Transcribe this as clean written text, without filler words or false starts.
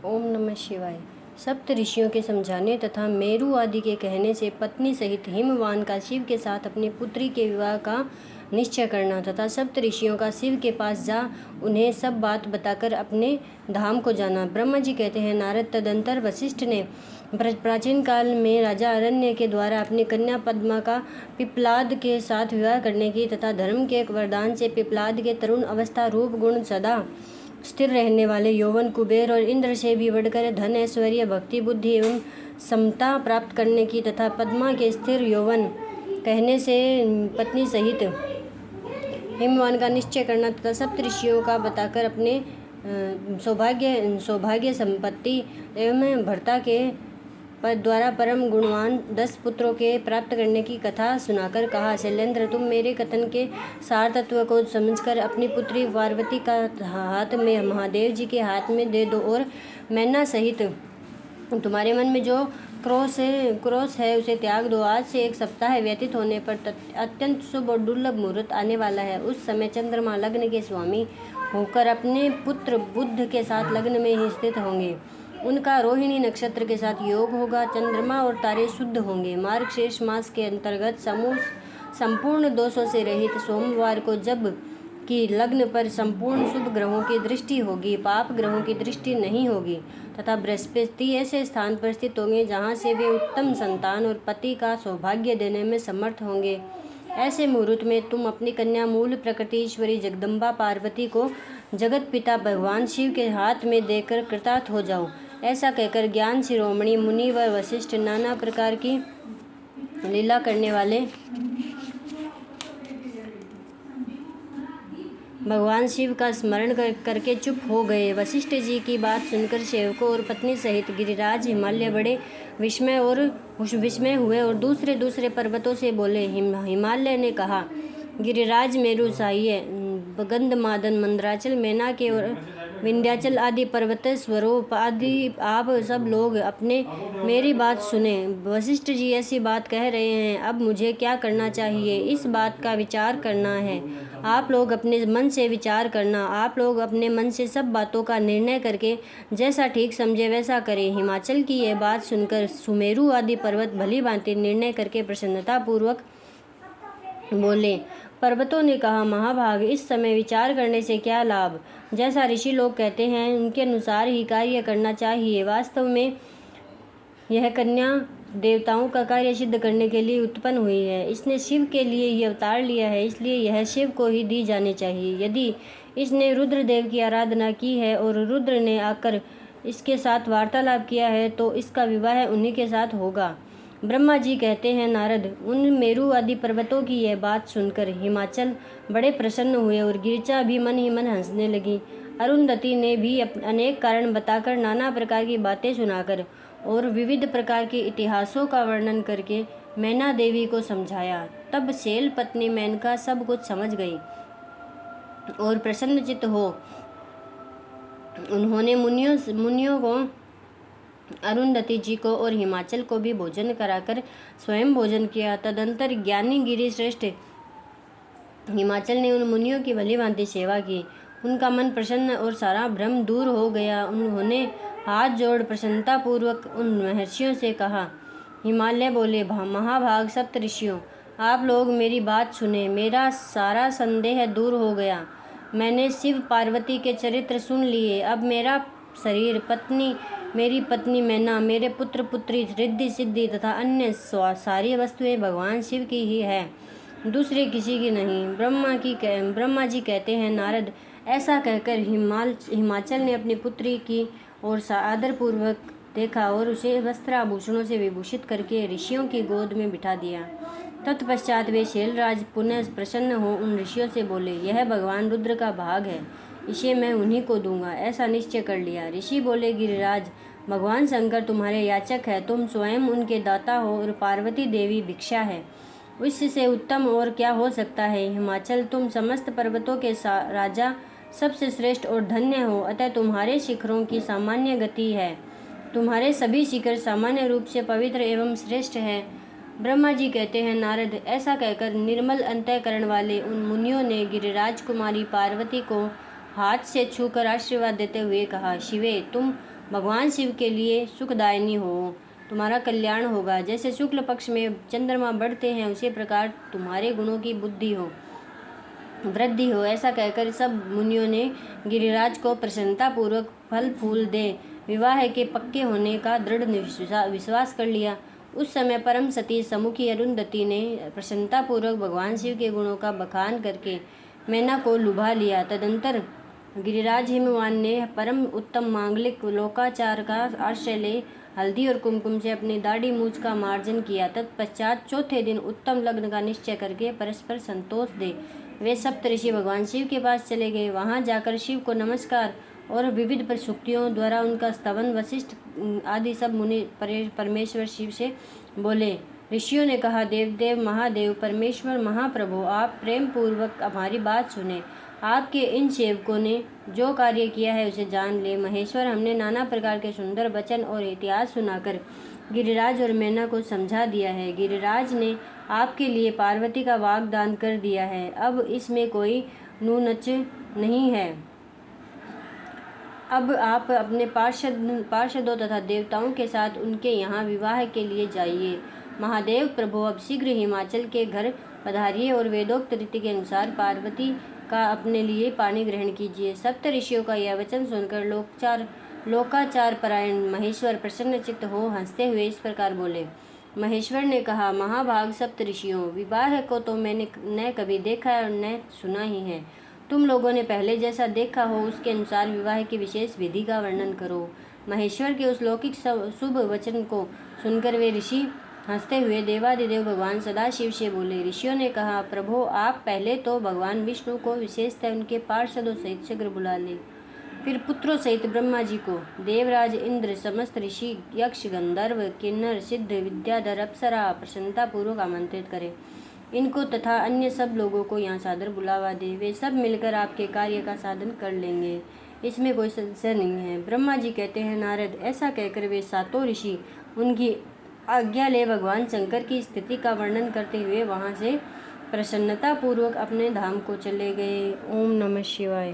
ओम नमः शिवाय। सप्त ऋषियों के समझाने तथा मेरु आदि के कहने से पत्नी सहित हिमवान का शिव के साथ अपनी पुत्री के विवाह का निश्चय करना तथा सप्त ऋषियों का शिव के पास जा उन्हें सब बात बताकर अपने धाम को जाना। ब्रह्मा जी कहते हैं, नारद, तदंतर वशिष्ठ ने प्राचीन काल में राजा अरण्य के द्वारा अपनी कन्या पद्मा का पिप्लाद के साथ विवाह करने की तथा धर्म के वरदान से पिप्लाद के तरुण अवस्था, रूप, गुण, सदा स्थिर रहने वाले यौवन, कुबेर और इंद्र से भी बढ़कर धन, ऐश्वर्य, भक्ति, बुद्धि एवं समता प्राप्त करने की तथा पद्मा के स्थिर यौवन कहने से पत्नी सहित हिमवान का निश्चय करना तथा सप्त ऋषियों का बताकर अपने सौभाग्य संपत्ति एवं भर्ता के द्वारा परम गुणवान 10 पुत्रों के प्राप्त करने की कथा सुनाकर कहा, शैलेंद्र, तुम मेरे कथन के सार तत्व को समझकर अपनी पुत्री पार्वती का हाथ में महादेव जी के हाथ में दे दो और मैना सहित तुम्हारे मन में जो क्रोश है उसे त्याग दो। आज से 1 सप्ताह व्यतीत होने पर अत्यंत शुभ और दुर्लभ मुहूर्त आने वाला है। उस समय चंद्रमा लग्न के स्वामी होकर अपने पुत्र बुध के साथ लग्न में ही स्थित होंगे। उनका रोहिणी नक्षत्र के साथ योग होगा। चंद्रमा और तारे शुद्ध होंगे। मार्गशीर्ष मास के अंतर्गत संपूर्ण दोषों से रहित सोमवार को जब कि लग्न पर संपूर्ण शुभ ग्रहों की दृष्टि होगी, पाप ग्रहों की दृष्टि नहीं होगी तथा बृहस्पति ऐसे स्थान पर स्थित होंगे जहाँ से वे उत्तम संतान और पति का सौभाग्य देने में समर्थ होंगे। ऐसे मुहूर्त में तुम अपनी कन्या मूल प्रकृति ईश्वरी जगदम्बा पार्वती को जगत पिता भगवान शिव के हाथ में देकर कृतार्थ हो जाओ। ऐसा कहकर ज्ञान शिरोमणि मुनि व वशिष्ठ नाना प्रकार की लीला करने वाले भगवान शिव का स्मरण करके चुप हो गए। वशिष्ठ जी की बात सुनकर सेवकों और पत्नी सहित गिरिराज हिमालय बड़े विस्मय हुए और दूसरे पर्वतों से बोले। हिमालय ने कहा, गिरिराज, मेरु, साह्य, गंधमादन, मंदराचल, मैनाके और विंध्याचल आदि पर्वत स्वरूप आदि आप सब लोग अपने मेरी बात सुने। वशिष्ठ जी ऐसी बात कह रहे हैं, अब मुझे क्या करना चाहिए, इस बात का विचार करना है। आप लोग अपने मन से विचार करना। आप लोग अपने मन से सब बातों का निर्णय करके जैसा ठीक समझे वैसा करें। हिमाचल की यह बात सुनकर सुमेरु आदि पर्वत भली भांति निर्णय करके प्रसन्नता पूर्वक बोले। पर्वतों ने कहा, महाभाग, इस समय विचार करने से क्या लाभ। जैसा ऋषि लोग कहते हैं उनके अनुसार ही कार्य करना चाहिए। वास्तव में यह कन्या देवताओं का कार्य सिद्ध करने के लिए उत्पन्न हुई है। इसने शिव के लिए ही अवतार लिया है, इसलिए यह शिव को ही दी जानी चाहिए। यदि इसने रुद्रदेव की आराधना की है और रुद्र ने आकर इसके साथ वार्तालाप किया है तो इसका विवाह उन्हीं के साथ होगा। ब्रह्मा जी कहते हैं, नारद, उन मेरु आदि पर्वतों की यह बात सुनकर हिमाचल बड़े प्रसन्न हुए और गिरिजा भी मन ही मन हंसने लगी। अरुंधति ने भी अनेक कारण बताकर, नाना प्रकार की बातें सुनाकर और विविध प्रकार के इतिहासों का वर्णन करके मैना देवी को समझाया। तब शैल पत्नी मेनका सब कुछ समझ गई और प्रसन्नचित्त हो उन्होंने मुनियों को, अरुंधति जी को और हिमाचल को भी भोजन कराकर स्वयं भोजन किया। तदंतर ज्ञानी गिरि श्रेष्ठ हिमाचल ने उन मुनियों की भली भांति सेवा की। उनका मन प्रसन्न और सारा भ्रम दूर हो गया। उन्होंने हाथ जोड़ प्रसन्नता पूर्वक उन महर्षियों से कहा। हिमालय बोले, महाभाग, सप्त ऋषियों, आप लोग मेरी बात सुने। मेरा सारा संदेह दूर हो गया। मैंने शिव पार्वती के चरित्र सुन लिए। अब मेरा शरीर, मेरी पत्नी मैना, मेरे पुत्र पुत्री, रिद्धि सिद्धि तथा अन्य सारी वस्तुएं भगवान शिव की ही है, दूसरे किसी की नहीं। ब्रह्मा जी कहते हैं, नारद, ऐसा कहकर हिमाचल ने अपनी पुत्री की ओर आदरपूर्वक देखा और उसे वस्त्र आभूषणों से विभूषित करके ऋषियों की गोद में बिठा दिया। तत्पश्चात वे शैलराज पुनः प्रसन्न हो उन ऋषियों से बोले, यह भगवान रुद्र का भाग है, इसे मैं उन्हीं को दूंगा। ऐसा निश्चय कर लिया। ऋषि बोले, गिरिराज, भगवान शंकर तुम्हारे याचक है, तुम स्वयं उनके दाता हो और पार्वती देवी भिक्षा है। इससे उत्तम और क्या हो सकता है। हिमाचल, तुम समस्त पर्वतों के राजा, सबसे श्रेष्ठ और धन्य हो, अतः तुम्हारे शिखरों की सामान्य गति है। तुम्हारे सभी शिखर सामान्य रूप से पवित्र एवं श्रेष्ठ है। ब्रह्मा जी कहते हैं, नारद, ऐसा कहकर निर्मल अंतःकरण वाले उन मुनियों ने गिरिराज कुमारी पार्वती को हाथ से छूकर आशीर्वाद देते हुए कहा, शिवे, तुम भगवान शिव के लिए सुखदायिनी हो, तुम्हारा कल्याण होगा। जैसे शुक्ल पक्ष में चंद्रमा बढ़ते हैं उसी प्रकार तुम्हारे गुणों की बुद्धि हो वृद्धि हो। ऐसा कहकर सब मुनियों ने गिरिराज को प्रसन्नतापूर्वक फल फूल दे विवाह के पक्के होने का दृढ़ विश्वास कर लिया। उस समय परम सती समुखी अरुंधति ने प्रसन्नतापूर्वक भगवान शिव के गुणों का बखान करके मैना को लुभा लिया। तदंतर गिरिराज हिमवान ने परम उत्तम मांगलिक लोकाचार का आश्रय ले हल्दी और कुमकुम से अपनी दाढ़ी मूछ का मार्जन किया। तत्पश्चात चौथे दिन उत्तम लग्न का निश्चय करके परस्पर संतोष दे वे सप्तऋषि भगवान शिव के पास चले गए। वहां जाकर शिव को नमस्कार और विविध प्रसूक्तियों द्वारा उनका स्तवन वशिष्ठ आदि सब मुनि परमेश्वर शिव से बोले। ऋषियों ने कहा, देवदेव महादेव परमेश्वर महाप्रभु, आप प्रेम पूर्वक हमारी बात सुने। आपके इन सेवकों ने जो कार्य किया है उसे जान ले। महेश्वर, हमने नाना प्रकार के सुंदर वचन और इतिहास सुनाकर गिरिराज और मैना को समझा दिया है। गिरिराज ने आपके लिए पार्वती का वाग्दान कर दिया है, अब इसमें कोई नूनच नहीं है। अब आप अपने पार्षदों तथा देवताओं के साथ उनके यहाँ विवाह के लिए जाइए। महादेव प्रभु, अब शीघ्र हिमाचल के घर पधारिए और वेदोक्त रीति के अनुसार पार्वती का अपने लिए पानी ग्रहण कीजिए। सप्त ऋषियों का यह वचन सुनकर लोकाचार परायण महेश्वर प्रसन्नचित्त हो हंसते हुए इस प्रकार बोले। महेश्वर ने कहा, महाभाग सप्त ऋषियों, विवाह को तो मैंने न कभी देखा है और न सुना ही है। तुम लोगों ने पहले जैसा देखा हो उसके अनुसार विवाह की विशेष विधि का वर्णन करो। महेश्वर के उस लौकिक शुभ वचन को सुनकर वे ऋषि हंसते हुए देवादिदेव भगवान सदाशिव से बोले। ऋषियों ने कहा, प्रभु, आप पहले तो भगवान विष्णु को विशेषतः उनके पार्षदों सहित शीघ्र बुला ले, फिर पुत्रों सहित ब्रह्मा जी को, देवराज इंद्र, समस्त ऋषि, यक्ष, गंधर्व, किन्नर, सिद्ध, विद्याधर, अप्सरा प्रसन्नता पूर्वक आमंत्रित करें। इनको तथा अन्य सब लोगों को यहाँ सादर बुलावा दे। वे सब मिलकर आपके कार्य का साधन कर लेंगे, इसमें कोई संशय नहीं है। ब्रह्मा जी कहते हैं, नारद, ऐसा कहकर वे सातों ऋषि उनकी आज्ञा ले भगवान शंकर की स्थिति का वर्णन करते हुए वहाँ से प्रसन्नता पूर्वक अपने धाम को चले गए। ओम नमः शिवाय।